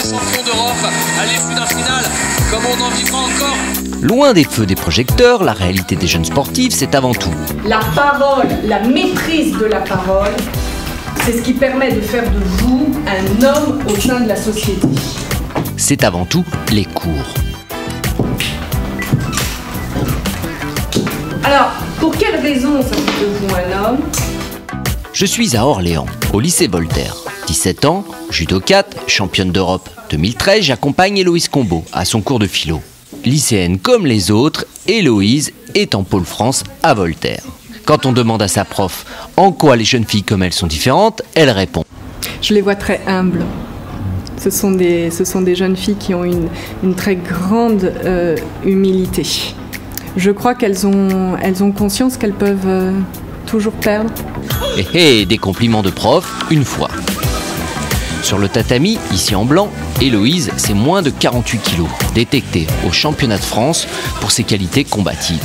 champion d'Europe à l'issue d'un final, comme on en vivra encore. Loin des feux des projecteurs, la réalité des jeunes sportifs, c'est avant tout la parole, la maîtrise de la parole, c'est ce qui permet de faire de vous un homme au sein de la société. C'est avant tout les cours. Alors, pour quelle raison ça fait de vous un homme? Je suis à Orléans, au lycée Voltaire. 17 ans, judokate, championne d'Europe. 2013, j'accompagne Héloïse Combeau à son cours de philo. Lycéenne comme les autres, Héloïse est en pôle France à Voltaire. Quand on demande à sa prof en quoi les jeunes filles comme elle sont différentes, elle répond. Je les vois très humbles. Ce sont des jeunes filles qui ont une très grande humilité. Je crois qu'elles ont conscience qu'elles peuvent toujours perdre. Des compliments de prof, une fois. Sur le tatami, ici en blanc, Héloïse, c'est moins de 48 kilos, détectée au championnat de France pour ses qualités combatives.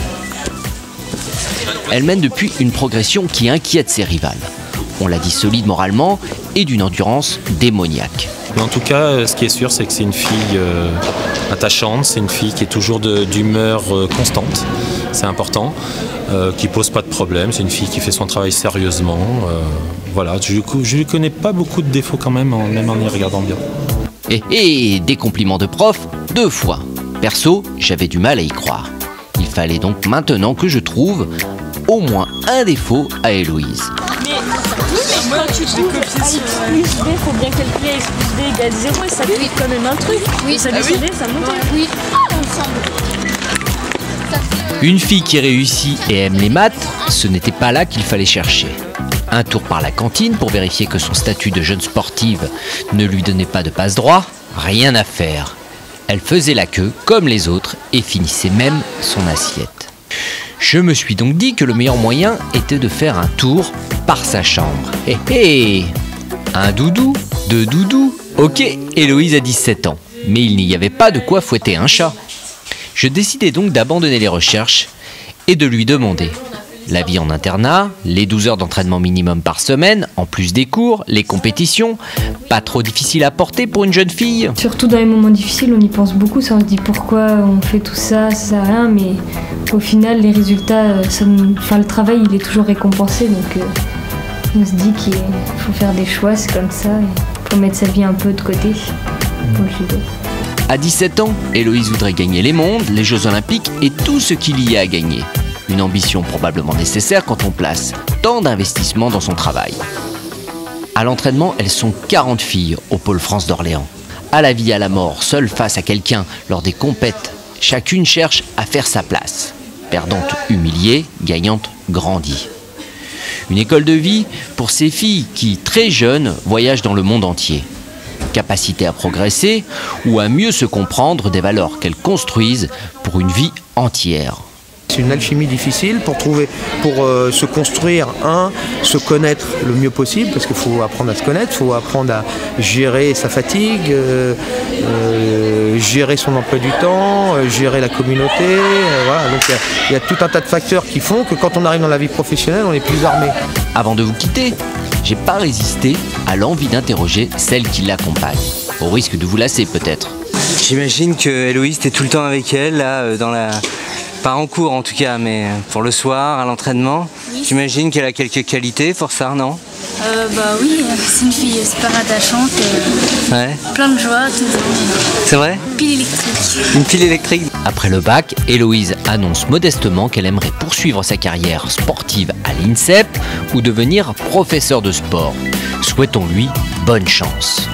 Elle mène depuis une progression qui inquiète ses rivales. On l'a dit, solide moralement et d'une endurance démoniaque. Mais en tout cas, ce qui est sûr, c'est que c'est une fille attachante, c'est une fille qui est toujours d'humeur constante, c'est important, qui pose pas de problème, c'est une fille qui fait son travail sérieusement. Voilà, je lui connais pas beaucoup de défauts quand même en y regardant bien. Des compliments de prof, 2 fois. Perso, j'avais du mal à y croire. Il fallait donc maintenant que je trouve au moins un défaut à Héloïse. Mais quand tu trouves Ax plus B, il faut bien calculer X plus D égale 0 et ça fait quand même un truc. Oui, ça descendait, ça montait. Oui, Une fille qui réussit et aime les maths, ce n'était pas là qu'il fallait chercher. Un tour par la cantine pour vérifier que son statut de jeune sportive ne lui donnait pas de passe-droit, rien à faire. Elle faisait la queue comme les autres et finissait même son assiette. Je me suis donc dit que le meilleur moyen était de faire un tour par sa chambre. Un doudou, 2 doudous, ok, Héloïse a 17 ans, mais il n'y avait pas de quoi fouetter un chat. Je décidai donc d'abandonner les recherches et de lui demander. La vie en internat, les 12 heures d'entraînement minimum par semaine, en plus des cours, les compétitions, pas trop difficile à porter pour une jeune fille. Surtout dans les moments difficiles, on y pense beaucoup, ça on se dit pourquoi on fait tout ça, ça sert à rien, mais au final les résultats, le travail il est toujours récompensé, donc on se dit qu'il faut faire des choix, c'est comme ça, il faut mettre sa vie un peu de côté pour le judo. À 17 ans, Héloïse voudrait gagner les mondes, les Jeux Olympiques et tout ce qu'il y a à gagner. Une ambition probablement nécessaire quand on place tant d'investissement dans son travail. À l'entraînement, elles sont 40 filles au pôle France d'Orléans. À la vie, à la mort, seule face à quelqu'un lors des compètes, chacune cherche à faire sa place. Perdante humiliée, gagnante grandie. Une école de vie pour ces filles qui, très jeunes, voyagent dans le monde entier. Capacité à progresser ou à mieux se comprendre des valeurs qu'elles construisent pour une vie entière. C'est une alchimie difficile pour se construire, se connaître le mieux possible, parce qu'il faut apprendre à se connaître, il faut apprendre à gérer sa fatigue, gérer son emploi du temps, gérer la communauté. Voilà. Donc il y a tout un tas de facteurs qui font que quand on arrive dans la vie professionnelle, on est plus armé. Avant de vous quitter, j'ai pas résisté à l'envie d'interroger celle qui l'accompagne, au risque de vous lasser peut-être. J'imagine que Héloïse, t'es tout le temps avec elle, là, pas en cours en tout cas, mais pour le soir, à l'entraînement. Oui. J'imagine qu'elle a quelques qualités pour ça, non? Bah oui, c'est une fille super attachante, ouais. Plein de joie, tout le temps. C'est vrai? Pile électrique. Une pile électrique. Après le bac, Héloïse annonce modestement qu'elle aimerait poursuivre sa carrière sportive à l'INSEP ou devenir professeur de sport. Souhaitons-lui bonne chance.